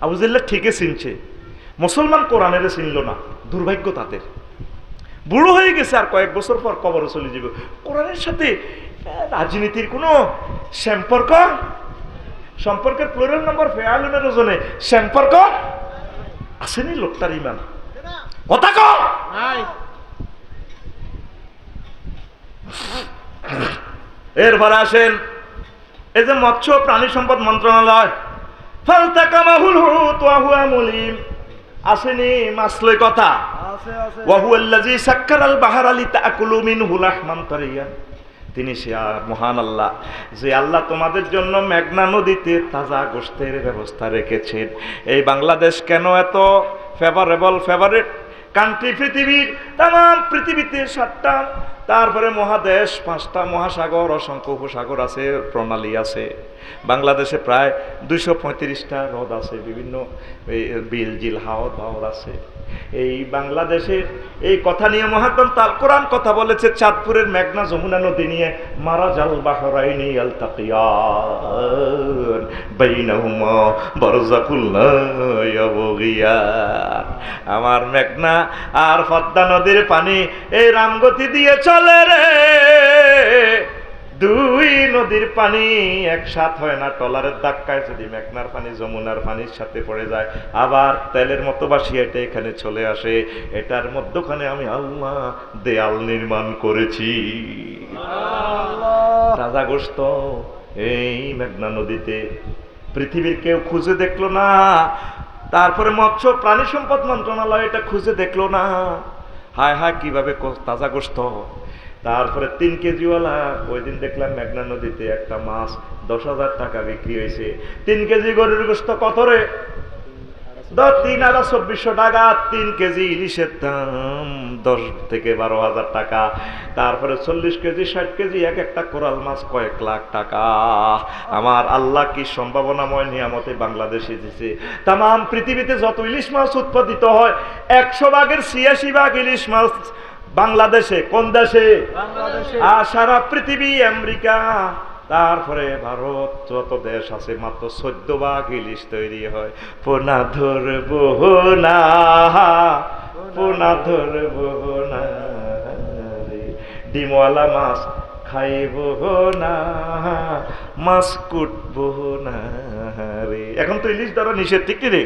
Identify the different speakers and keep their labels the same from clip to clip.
Speaker 1: আবু জেহেল ঠিকই চিনছে, মুসলমান কোরআনের চিনল না, দুর্ভাগ্য তাদের। বুড়ো হয়ে গেছে, আর কয়েক বছর পর কবরে চলে যাবে। কোরআনের সাথে রাজনীতির কোনো সম্পর্কের প্লুরাল নাম্বার ফেয়ালুনের ওজনে সম্পর্ক আসেনি লোকটার ইমান। কথা কও নাই। এরপরে আসেন এই যে মৎস্য প্রাণী সম্পদ মন্ত্রণালয়, ফালতাকামাহুল হুত ওয়া হুয়া মুলিম, আসেনি মাছলই কথা। ওয়া হুয়াল্লাযী সাক্কারাল বাহরা লিতাকুলু মিনহু লাহমান তারিয়া, তিনি সে মহান আল্লাহ যে আল্লাহ তোমাদের জন্য মেঘনা নদীতে তাজা গোশতের ব্যবস্থা রেখেছেন। এই বাংলাদেশ কেন এত ফেভারিট কান্ট্রি পৃথিবীর? তাম পৃথিবীতে 7টা, তারপরে মহাদেশ 5টা, মহাসাগর, অসংখ্য উপসাগর আছে, প্রণালী আছে। বাংলাদেশে প্রায় 235টা হ্রদ আছে, বিভিন্ন বিল জিল হাওর আছে। এই বাংলাদেশের এই কথা নিয়ে মহাগ্রন্থ আল কোরআন কথা বলেছে, চাঁদপুরের মেঘনা যমুনা নদী নিয়ে, মারাজাল বাহরাইনি ইয়ালতাকিয়ান বাইনাহুমা বারযাকুল লা ইয়াবগিয়ান। আমার মেঘনা আর পদ্মা নদীর পানি এই রামগতি দিয়ে চলে রে, দুই নদীর পানি একসাথ হয় না। টলারের ধাক্কায় যদি মেঘনার পানি যমুনার পানির সাথে পড়ে যায়, আবার তেলের মতো বাসি এটা এখানে চলে আসে। এটার মধ্যখানে আমি আল্লাহ দেয়াল নির্মাণ করেছি। তাজা গোশত এই মেঘনা নদীতে, পৃথিবীর কেউ খুঁজে দেখলো না। তারপরে মৎস্য প্রাণী সম্পদ মন্ত্রণালয় এটা খুঁজে দেখলো না। হায় হায় কিভাবে তাজা গোশত। তারপরে 3 কেজিওয়ালা, ওই দিন দেখলাম মেঘনা নদীতে একটা মাছ 10,000 টাকা বিক্রি হয়েছে। 3 কেজি গরুর গোশত কত রে? 3,2400 টাকা। 3 কেজি ইলিশের দাম 10 থেকে 12,000 টাকা। তারপরে 40 কেজি 60 কেজি এক একটা কোরাল মাছ কয়েক লাখ টাকা। আমার আল্লাহ কি সম্ভাবনাময় নিয়ামতে বাংলাদেশে দিয়েছে। তাম পৃথিবীতে যত ইলিশ মাছ উৎপাদিত হয় 100 ভাগের 86 ভাগ ইলিশ মাছ বাংলাদেশে। কোন দেশে? আর সারা পৃথিবী, আমেরিকা, তারপরে ভারত, যত দেশ আছে মাত্র 14 ভাগ ইলিশ তৈরি হয়। পোনা ধরবো না, পোনা ধরবো না রে, ডিমওয়ালা মাছ খাইব না, মাছ কুটবো না রে। এখন তো ইলিশ ধরা নিষেধ, ঠিক কি রে?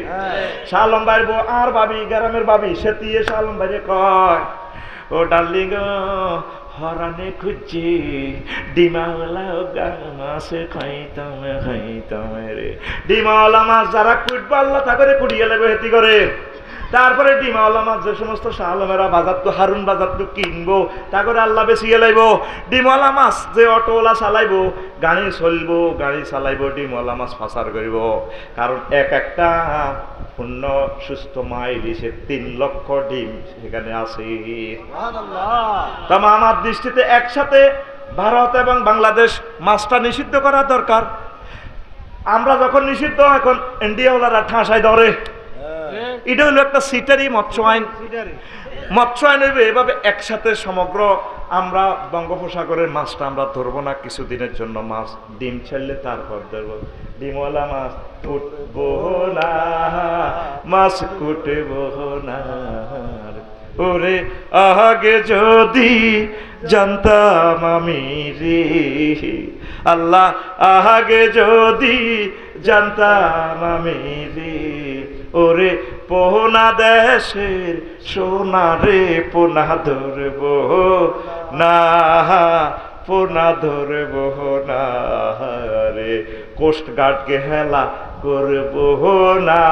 Speaker 1: শাহ আলম ভাইয়ের বউ আর ভাবি, গ্রামের ভাবি, সে দিয়ে শাহ আলম ভাইরে কয়, ও ডার্লিং হরানে খুঁজছি ডিমাওয়ালা মাছ খাইতাম রে। ডিমাওয়ালা মাছ যারা কুটবো আল্লাহ তা করে কুড়িয়ে লেবে হেতি করে। তারপরে ডিমাওয়ালা মাছ যে সমস্ত শাহ আলমেরা বাজার তো হারুন বাজার তো কিনবো, তা করে আল্লাহ বেশিয়ে লাইব। ডিমওয়ালা মাছ যে অটোওয়ালা চালাইবো, গাড়ি চলবো, গাড়ি চালাইবো, ডিমওয়ালা মাছ পাচার করিব। কারণ একটা পূর্ণ সুস্থ মা ইলিশে 3 লক্ষ ডিম সেখানে আছে। তাম আমার দৃষ্টিতে একসাথে ভারত এবং বাংলাদেশ মাছটা নিষিদ্ধ করা দরকার। আমরা যখন নিষিদ্ধ, এখন ইন্ডিয়াওয়ালারা ঠাঁসায় ধরে। এটা হলো একটা সিটারি মৎস্য আইন। মৎস্য আইন হইবে এভাবে একসাথে সমগ্র আমরা বঙ্গোপসাগরের মাছটা আমরা ধরবো না কিছুদিনের জন্য। মাছ ডিম ছাড়লে তারপর ধরবো। ডিমওয়ালা মাছ কুটবো না, মাছ কুটবো না ওরে, আগে যদি জানতাম আমি রে আল্লাহ, আগে যদি জানতাম আমি রে, ওরে পোনা দেশের সোনা রে, পোনা ধরবো না, পোনা ধরবো না রে, কোস্ট গার্ডকে হেলা করবো না,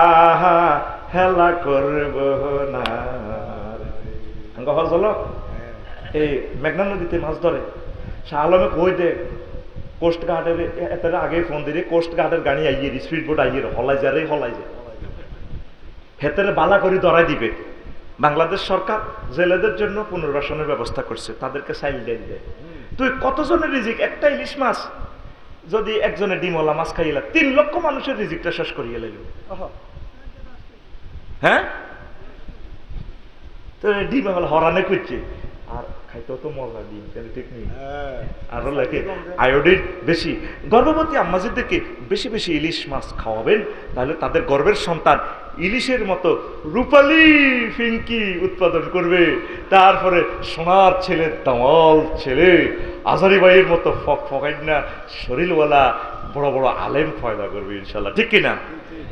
Speaker 1: হেলা করবো না। হলো এই মেঘনা নদীতে মাছ ধরে, শাহ আলমে কই দে কোস্ট গার্ডের এত আগে ফোন দিলে কোস্ট গার্ডের গাড়ি আইয়ে, স্পিড বোট আইয়ে, হলাই যায় হেতেরে বালা করে ধরাই দিবে। বাংলাদেশ সরকার জেলেদের জন্য পুনর্বাসনের ব্যবস্থা করছে, তাদেরকে সাইল দেয়। তুই কতজনের রিজিক? একটা ইলিশ মাছ যদি একজনের ডিমওয়ালা মাছ খাইলা 3 লক্ষ মানুষের রিজিকটা শেষ করিয়ে লাইল। হ্যাঁ, তো ডিমওয়ালা হরানে করছে আর খাইতেও তো মজা দিন তাহলে ঠিক নেই আরো লাগে আয়োডিন বেশি। গর্ভবতী আম্মাজিদেরকে বেশি বেশি ইলিশ মাছ খাওয়াবেন, তাহলে তাদের গর্ভের সন্তান ইলিশের মতো রূপালী ফিঙ্কি উৎপাদন করবে। তারপরে সোনার ছেলে, দামাল ছেলে, আজারি ভাইয়ের মতো ফকাইনা শরীরওয়ালা বড় বড় আলেম ফয়দা করবে ইনশাল্লাহ, ঠিক কিনা?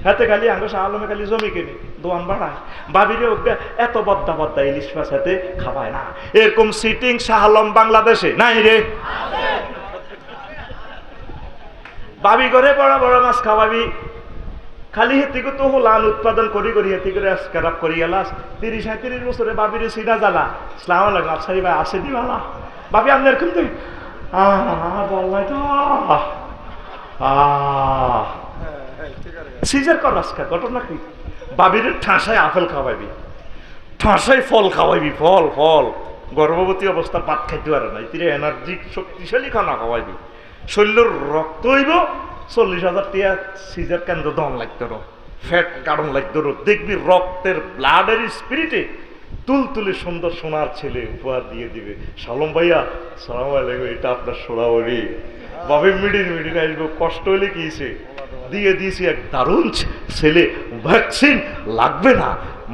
Speaker 1: হাতে খালি আঙ্গসা আলমে খালি জমি কিনি দোয়ান বাড়ায় বাবিরে এত বদ্দা বদ্দা ইলিশ মাছ হাতে খাওয়ায় না। এরকম সিটিং শাহ আলম বাংলাদেশে নাই রে। বাবি করে বড় বড় মাছ খাওয়াবি, খালি হেতিকে তো লান উৎপাদন করি করি হেতি করে খারাপ করি গেলাস 30-35 বছরে বাবিরে সিধা জ্বালা সালাম আলাইকুম আফসারি ভাই আসে দিবালা বাবি আপনার কিন্তু বললাই তো সিজার কর আজকা ঘটনা কি? বাবির ঠাঁসায় আপেল খাওয়াইবি, ঠাঁসায় ফল খাওয়াইবি, ফল ফল। গর্ভবতী অবস্থা ভাত খাইতে পারে না, তিরে এনার্জি শক্তিশালী খানা খাওয়াইবি, শরীরের রক্ত হইব 40,000 টাকা সিজার কেন্দ্র দম লাগতো, ফ্যাট কারণ লাগতো, দেখবি রক্তের ব্লাডের স্পিরিটে তুলতুলে সুন্দর সোনার ছেলে উপহার দিয়ে দিবে। সালম ভাইয়া সালাম আলাইকুম, এটা আপনার সোনাবলি বাবে মিডিল মিডিল আসবো, কষ্ট হলে কিছে দিয়ে দিয়েছি এক দারুণ ছেলে, ভ্যাকসিন লাগবে না।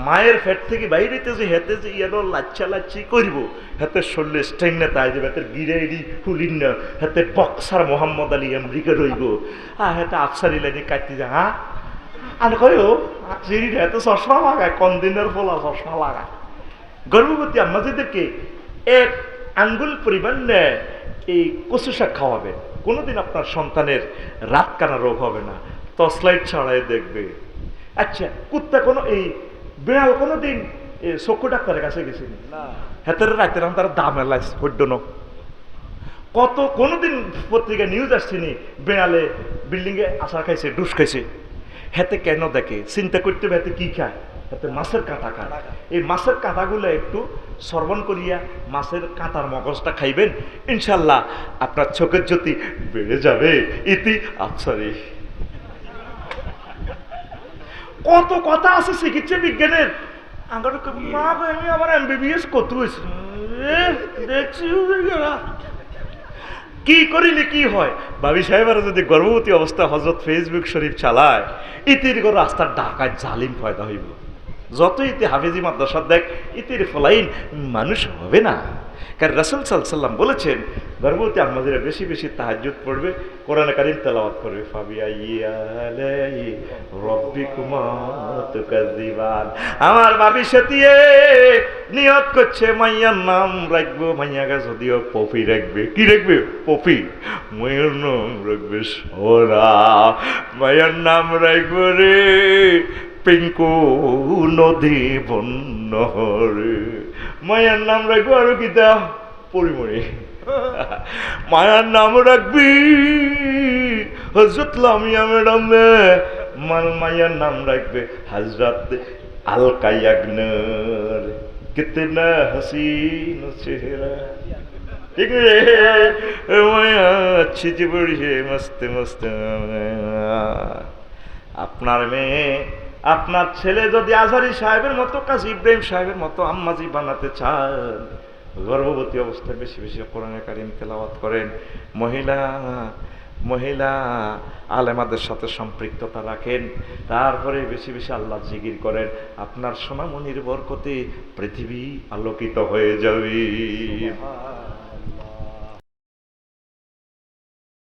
Speaker 1: মায়ের ফ্যাট থেকে বাইরেতে যে হেতে যে ইয়ারো লাচ্ছা লাচ্ছি করব, হাতে শরীরে স্ট্রেন না তাই যাবে, হাতের গিরাইরি ফুলিন না, হাতে বক্সার মোহাম্মদ আলী আমেরিকা রইব, হাতে আফসারি লাইনে কাটতে যা। হ্যাঁ আর কয়ও সিঁড়িটা এত চশমা লাগায়, কোন দিনের ফলা চশমা লাগায়। গর্ভবতী আম্মাজিদেরকে 1 আঙ্গুল পরিমাণ এই কচু শাক খাওয়াবেন, কোনোদিন আপনার সন্তানের রাত কানা রোগ হবে না, টর্চলাইট ছাড়াই দেখবে। আচ্ছা কুত্তা কোনো এই বিড়াল কোনোদিন চক্ষু ডাক্তারের কাছে গেছে না, হাতের রাতের তারা দাম এলাই হইড ন কত, কোনোদিন পত্রিকা নিউজ আসছেনি বিড়ালে বিল্ডিং এ আশা খাইছে, ডুস খাইছে। হাতে কেন দেখে চিন্তা করতে হবে, হাতে কি খায়, হাতে মাছের কাঁটা খায়। এই মাছের কাঁটাগুলো একটু শ্রবণ করিয়া মাছের কাঁটার মগজটা খাইবেন, ইনশাল্লাহ আপনার চোখের জ্যোতি বেড়ে যাবে। ইতি আফসারি। কত কথা আছে চিকিৎসা বিজ্ঞানের। মা আমি আবার MBBS করতে হয়েছি, দেখছি কি করিলে কি হয়। ভাবি সাহেবেরা যদি গর্ভবতী অবস্থা হজরত ফেসবুক শরীফ চালায়, ইতির রাস্তার ডাকায় জালিম ফয়দা হইব। যত ইতি হাফিজি মাদ্রাসা দেখ, ইতির ফলাইন মানুষ হবে না। কারণ রাসূল সাল্লাল্লাহু আলাইহি ওয়াসাল্লাম বলেছেন, গর্ভবতী আম্মাজিরা বেশি বেশি তাহাজ্জুদ পড়বে, কোরআনে কারীম তেলাওয়াত করবে। ফাবিআইয়ি আলাই রাব্বিকুমা তুকাযিবান। আমার ভাবি সেতিয়ে নিয়ত করছে মাইয়ার নাম রাখবো, মাইয়াকে যদিও পপি রাখবে। কি রাখবে? পপি। মাইয়ার নাম রাখবে সোনা, মাইয়ার নাম রাখবো রে পিঙ্কু নদী বন্যরে। মায়ার নাম রাখবো আরো কি দা পরিমণি। মায়ার নাম রাখবি হযরত লামিয়া ম্যাডাম, মায়ার নাম রাখবে হযরত আলকা ইয়াগনর। কিতনা হাসিন চেহারা, ঠিক রে মায়া अच्छी सी बड़ी है मस्त मस्त। আপনার মেয়ে, আপনার ছেলে যদি আজহারি সাহেবের মতো, কাজী ইব্রাহিম সাহেবের মতো আম্মাজি বানাতে চান, গর্ভবতী অবস্থায় বেশি বেশি কোরআনে কারীম তেলাওয়াত করেন। মহিলা আলেমাদের সাথে সম্পৃক্ততা রাখেন, তারপরে বেশি বেশি আল্লাহ জিকির করেন। আপনার সোনামণির বরকতে পৃথিবী আলোকিত হয়ে যাবে।